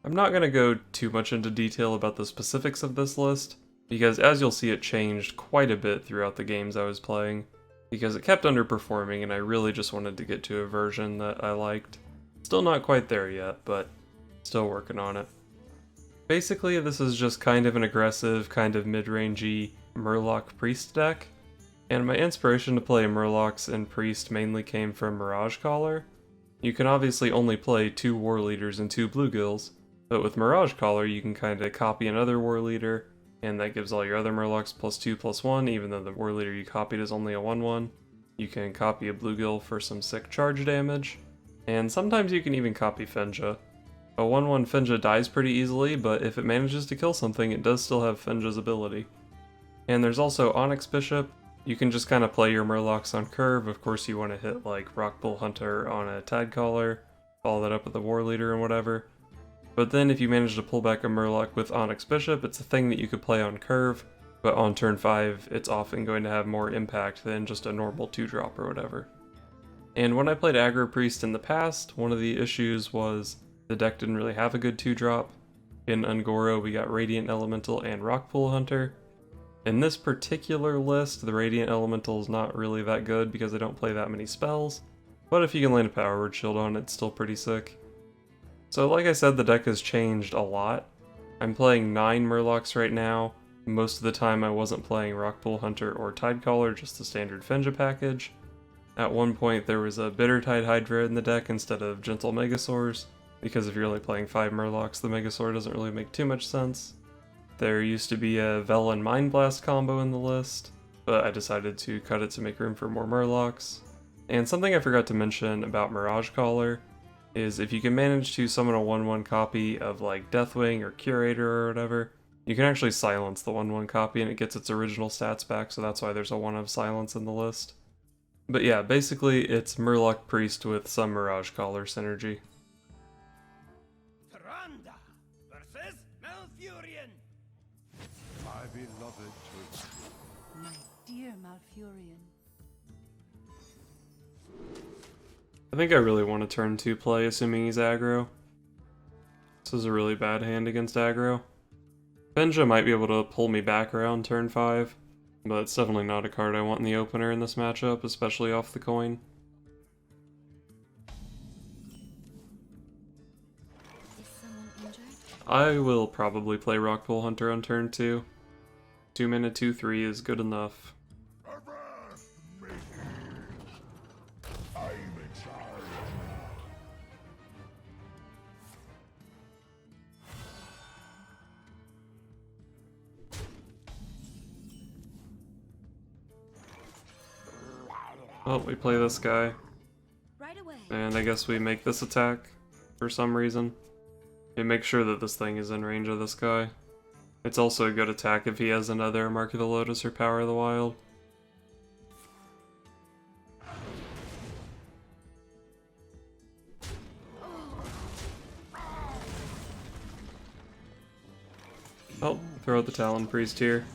I'm not going to go too much into detail about the specifics of this list, because as you'll see it changed quite a bit throughout the games I was playing, because it kept underperforming and I really just wanted to get to a version that I liked. Still not quite there yet, but still working on it. Basically, this is just kind of an aggressive, kind of mid-rangey Murloc Priest deck, and my inspiration to play Murlocs and Priest mainly came from Mirage Caller. You can obviously only play 2 War Leaders and 2 Bluegills, but with Mirage Caller you can kind of copy another War Leader, and that gives all your other Murlocs +2/+1, even though the War Leader you copied is only a 1/1. You can copy a Bluegill for some sick charge damage, and sometimes you can even copy Finja. A 1/1 Finja dies pretty easily, but if it manages to kill something, it does still have Finja's ability. And there's also Onyx Bishop. You can just kind of play your Murlocs on curve. Of course you want to hit like Rockbull Hunter on a Tidecaller, follow that up with a War Leader and whatever. But then if you manage to pull back a Murloc with Onyx Bishop, it's a thing that you could play on curve, but on turn 5 it's often going to have more impact than just a normal 2-drop or whatever. And when I played Aggro Priest in the past, one of the issues was the deck didn't really have a good 2-drop. In Ungoro we got Radiant Elemental and Rockpool Hunter. In this particular list, the Radiant Elemental is not really that good because I don't play that many spells, but if you can land a Power Word Shield on it, it's still pretty sick. So like I said, the deck has changed a lot. I'm playing 9 Murlocs right now. Most of the time I wasn't playing Rockpool Hunter or Tidecaller, just the standard Finja package. At one point there was a Bittertide Hydra in the deck instead of Gentle Megasaurs, because if you're only playing 5 Murlocs, the Megasaur doesn't really make too much sense. There used to be a Vel and Mind Blast combo in the list, but I decided to cut it to make room for more Murlocs. And something I forgot to mention about Mirage Caller is if you can manage to summon a 1/1 copy of like Deathwing or Curator or whatever, you can actually silence the 1/1 copy and it gets its original stats back, so that's why there's a 1 of silence in the list. But yeah, basically it's Murloc Priest with some Mirage Caller synergy. My beloved Twister. My dear Malfurion. I think I really want to turn 2 play, assuming he's aggro. This is a really bad hand against aggro. Finja might be able to pull me back around turn 5, but it's definitely not a card I want in the opener in this matchup, especially off the coin. Is someone injured? I will probably play Rockpool Hunter on turn 2. 2 mana 2/3 is good enough. Oh, we play this guy. Right away. And I guess we make this attack for some reason. And make sure that this thing is in range of this guy. It's also a good attack if he has another Mark of the Lotus or Power of the Wild. Oh, throw out the Talon Priest here.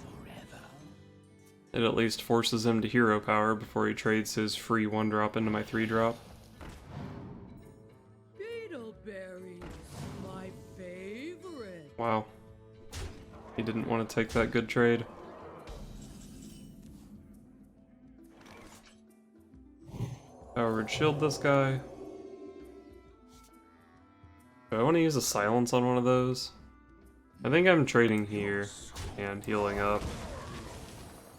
It at least forces him to hero power before he trades his free 1-drop into my 3-drop. Beetleberries, my favorite. Wow. He didn't want to take that good trade. Power Word Shield this guy. Do I want to use a silence on one of those? I think I'm trading here and healing up.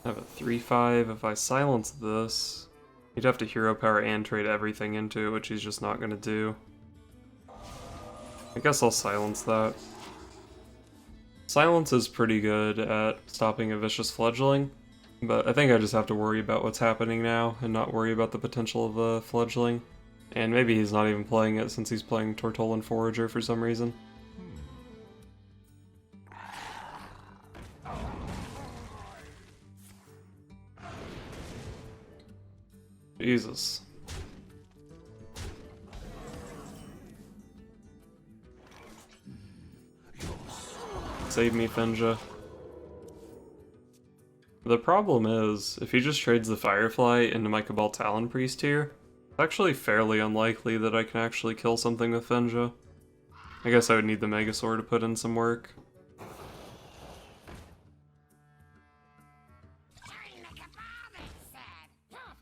I have a 3/5. If I silence this, he'd have to hero power and trade everything into it, which he's just not going to do. I guess I'll silence that. Silence is pretty good at stopping a vicious fledgling, but I think I just have to worry about what's happening now and not worry about the potential of a fledgling. And maybe he's not even playing it since he's playing Tortolan Forager for some reason. Jesus. Save me, Finja. The problem is, if he just trades the Firefly into my Cabal Talon Priest here, it's actually fairly unlikely that I can actually kill something with Finja. I guess I would need the Megasaur to put in some work.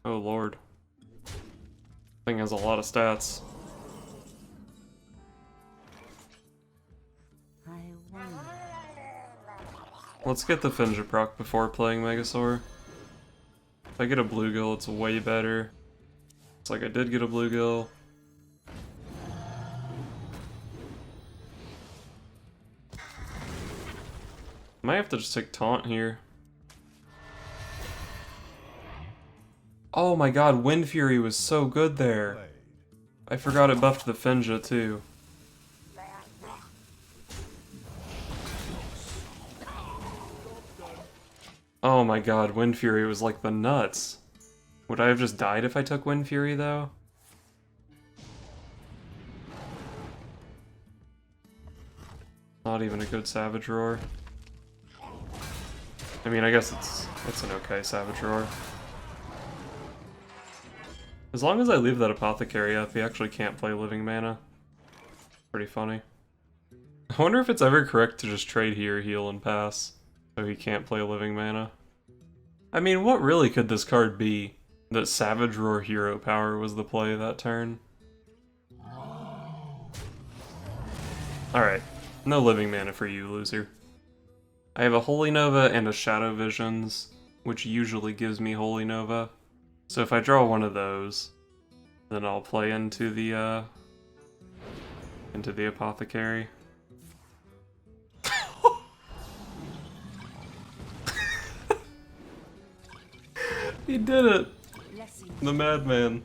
Oh lord. Thing has a lot of stats. Let's get the Finja proc before playing Megasaur. If I get a bluegill, it's way better. It's like I did get a bluegill. Might have to just take taunt here. Oh my god, Wind Fury was so good there. I forgot it buffed the Finja too. Oh my god, Wind Fury was like the nuts. Would I have just died if I took Wind Fury though? Not even a good Savage Roar. I mean, I guess it's an okay Savage Roar. As long as I leave that Apothecary up, he actually can't play Living Mana. Pretty funny. I wonder if it's ever correct to just trade here, heal, and pass, so he can't play Living Mana. I mean, what really could this card be that Savage Roar Hero Power was the play that turn? Alright, no Living Mana for you, loser. I have a Holy Nova and a Shadow Visions, which usually gives me Holy Nova. So if I draw one of those, then I'll play into the Apothecary. He did it! The madman.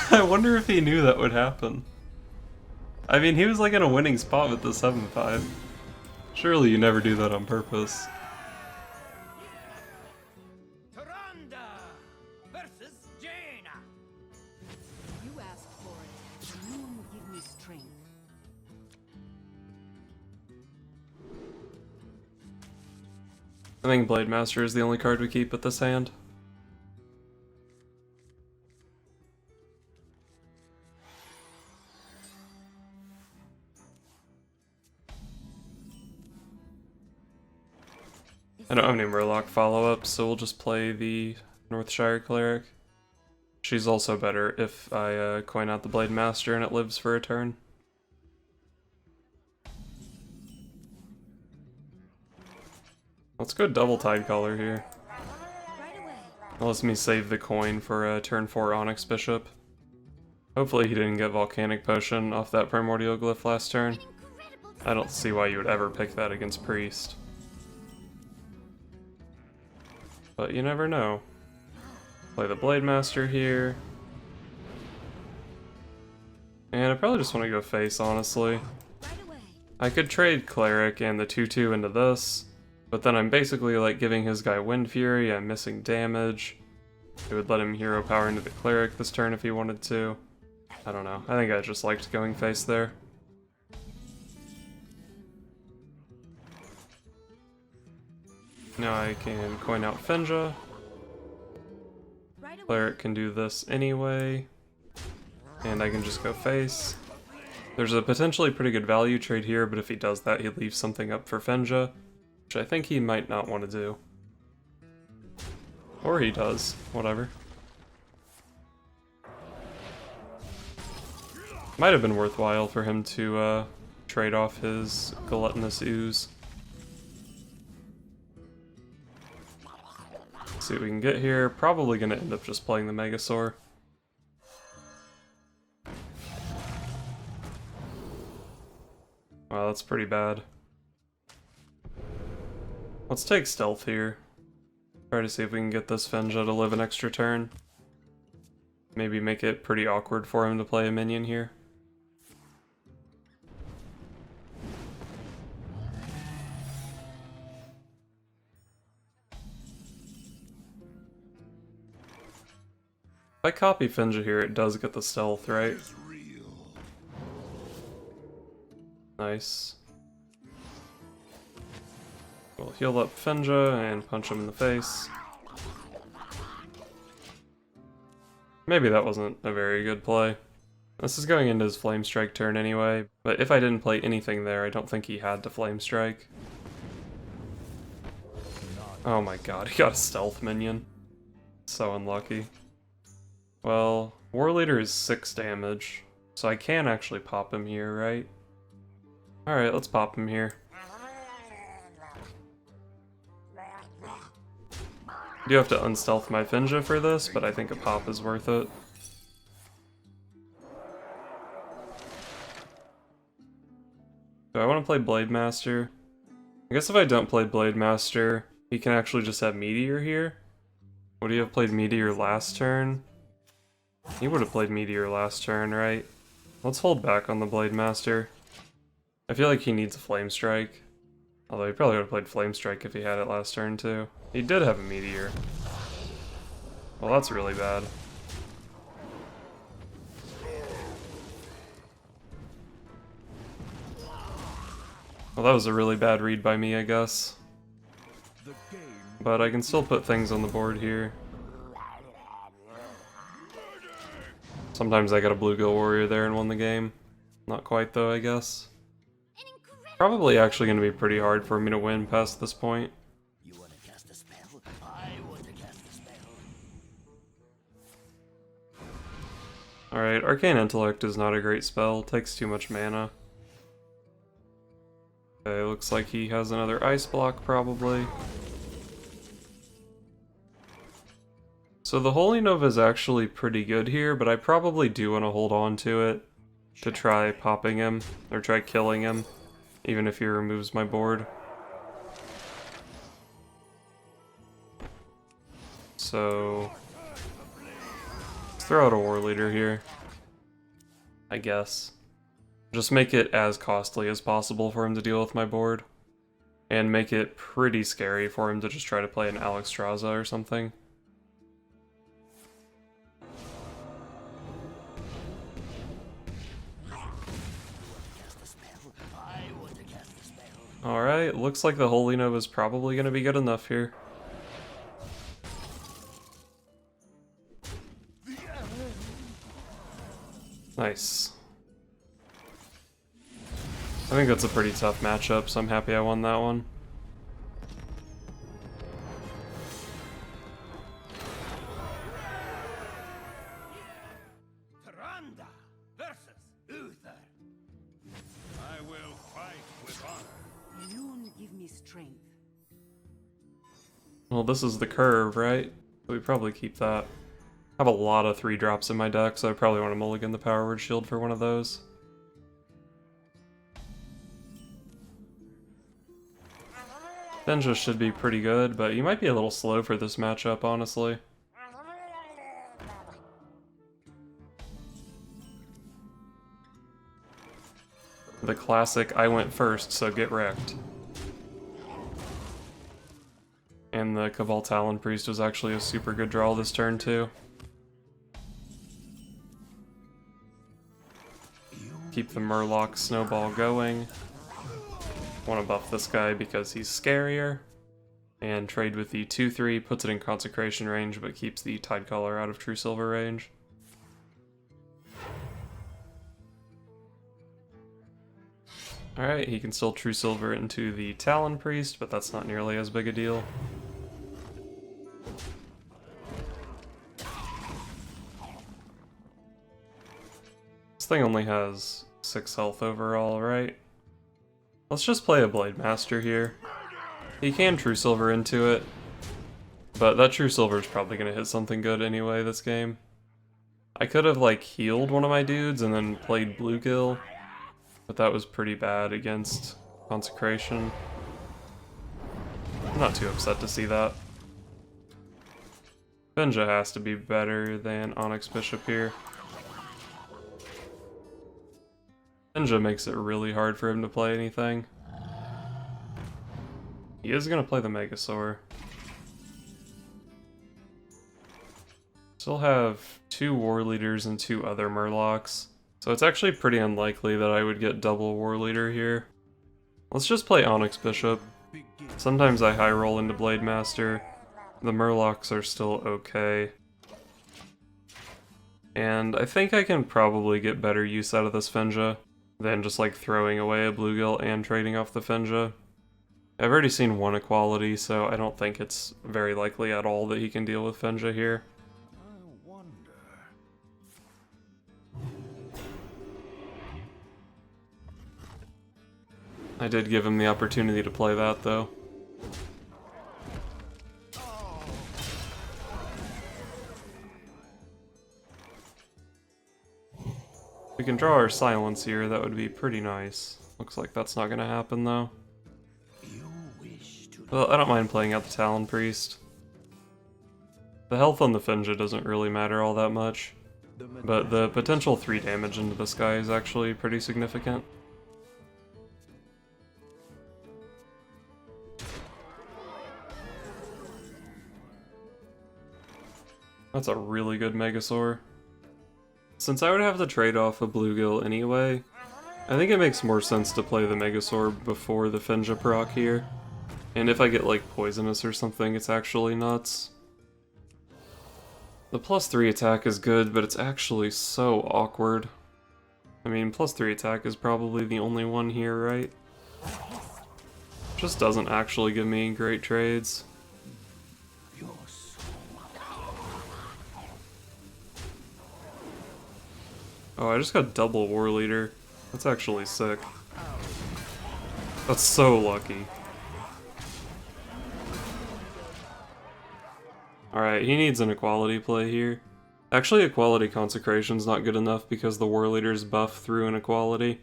I wonder if he knew that would happen. I mean, he was like in a winning spot with the 7-5. Surely you never do that on purpose. You asked for it. The moon will give me strength. I think Blade Master is the only card we keep with this hand. I don't have any Murloc follow-ups, so we'll just play the Northshire Cleric. She's also better if I coin out the Blade Master and it lives for a turn. Let's go double Tide Caller here. Right away. That lets me save the coin for a turn 4 Onyx Bishop. Hopefully he didn't get Volcanic Potion off that Primordial Glyph last turn. I don't see why you would ever pick that against Priest. But you never know. Play the Blade Master here. And I probably just want to go face, honestly. Right away. I could trade Cleric and the 2/2 into this, but then I'm basically like giving his guy Wind Fury, I'm missing damage. It would let him hero power into the Cleric this turn if he wanted to. I don't know, I think I just liked going face there. Now I can coin out Finja. Right away. Cleric can do this anyway. And I can just go face. There's a potentially pretty good value trade here, but if he does that, he leaves something up for Finja, which I think he might not want to do. Or he does, whatever. Might have been worthwhile for him to trade off his Gluttonous Ooze. See what we can get here. Probably gonna end up just playing the Megasaur. Wow, that's pretty bad. Let's take Stealth here. Try to see if we can get this Finja to live an extra turn. Maybe make it pretty awkward for him to play a minion here. If I copy Finja here, it does get the stealth, right? Nice. We'll heal up Finja and punch him in the face. Maybe that wasn't a very good play. This is going into his Flame Strike turn anyway, but if I didn't play anything there, I don't think he had to Flame Strike. Oh my god, he got a stealth minion. So unlucky. Well, War Leader is 6 damage, so I can actually pop him here, right? Alright, let's pop him here. I do have to unstealth my Finja for this, but I think a pop is worth it. Do I want to play Blade Master? I guess if I don't play Blade Master, he can actually just have Meteor here. Would he have played Meteor last turn? He would have played Meteor last turn, right? Let's hold back on the Blade Master. I feel like he needs a Flame Strike. Although he probably would have played Flame Strike if he had it last turn too. He did have a Meteor. Well, that's really bad. Well, that was a really bad read by me, I guess. But I can still put things on the board here. Sometimes I got a Bluegill Warrior there and won the game. Not quite though, I guess. Probably actually going to be pretty hard for me to win past this point. You want to cast a spell? I want to cast a spell. Alright, Arcane Intellect is not a great spell, takes too much mana. Okay, looks like he has another Ice Block probably. So the Holy Nova is actually pretty good here, but I probably do want to hold on to it to try popping him, or try killing him, even if he removes my board. So let's throw out a War Leader here, I guess. Just make it as costly as possible for him to deal with my board, and make it pretty scary for him to just try to play an Alexstrasza or something. Alright, looks like the Holy Nova is probably going to be good enough here. Nice. I think that's a pretty tough matchup, so I'm happy I won that one. Tyrande versus Uther. I will fight with honor. Moon give me strength. Well, this is the curve, right? We probably keep that. I have a lot of 3-drops in my deck, so I probably want to mulligan the Power Word Shield for one of those. Finja should be pretty good, but you might be a little slow for this matchup, honestly. The classic, I went first, so get wrecked. And the Cabal Talon Priest was actually a super good draw this turn, too. Keep the Murloc snowball going. Want to buff this guy because he's scarier. And trade with the 2/3, puts it in Consecration range, but keeps the Tidecaller out of True Silver range. Alright, he can still True Silver into the Talon Priest, but that's not nearly as big a deal. This thing only has 6 health overall, right? Let's just play a Blade Master here. He can True Silver into it, but that True Silver is probably going to hit something good anyway this game. I could have like healed one of my dudes and then played Bluegill, but that was pretty bad against Consecration. I'm not too upset to see that. Finja has to be better than Onyx Bishop here. Finja makes it really hard for him to play anything. He is going to play the Megasaur. Still have 2 War Leaders and 2 other Murlocs, so it's actually pretty unlikely that I would get double War Leader here. Let's just play Onyx Bishop. Sometimes I high roll into Blade Master. The Murlocs are still okay. And I think I can probably get better use out of this Finja than just like throwing away a bluegill and trading off the Finja. I've already seen one equality, so I don't think it's very likely at all that he can deal with Finja here. I wonder. I did give him the opportunity to play that, though. We can draw our silence here, that would be pretty nice. Looks like that's not gonna happen, though. Well, I don't mind playing out the Talon Priest. The health on the Finja doesn't really matter all that much, but the potential 3 damage into this guy is actually pretty significant. That's a really good Megasaur. Since I would have to trade off a bluegill anyway, I think it makes more sense to play the Megasaur before the Finja proc here. And if I get like poisonous or something, it's actually nuts. The +3 attack is good, but it's actually so awkward. I mean, +3 attack is probably the only one here, right? Just doesn't actually give me great trades. Oh, I just got double War Leader. That's actually sick. That's so lucky. Alright, he needs an equality play here. Actually, equality consecration's not good enough because the War Leader's buff through an equality.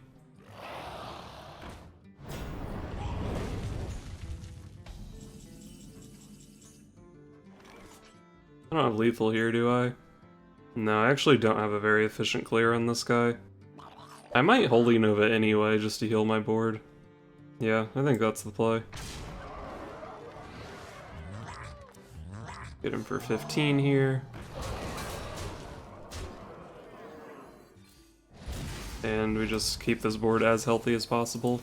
I don't have lethal here, do I? No, I actually don't have a very efficient clear on this guy. I might Holy Nova anyway, just to heal my board. Yeah, I think that's the play. Get him for 15 here. And we just keep this board as healthy as possible.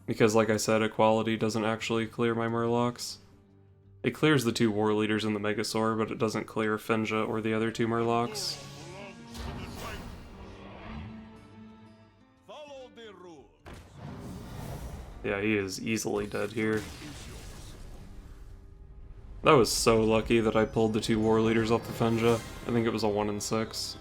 Because like I said, equality doesn't actually clear my Murlocs. It clears the 2 War Leaders and the Megasaur, but it doesn't clear Finja or the other 2 Murlocs. Yeah, he is easily dead here. That was so lucky that I pulled the 2 War Leaders off the Finja. I think it was a 1 in 6.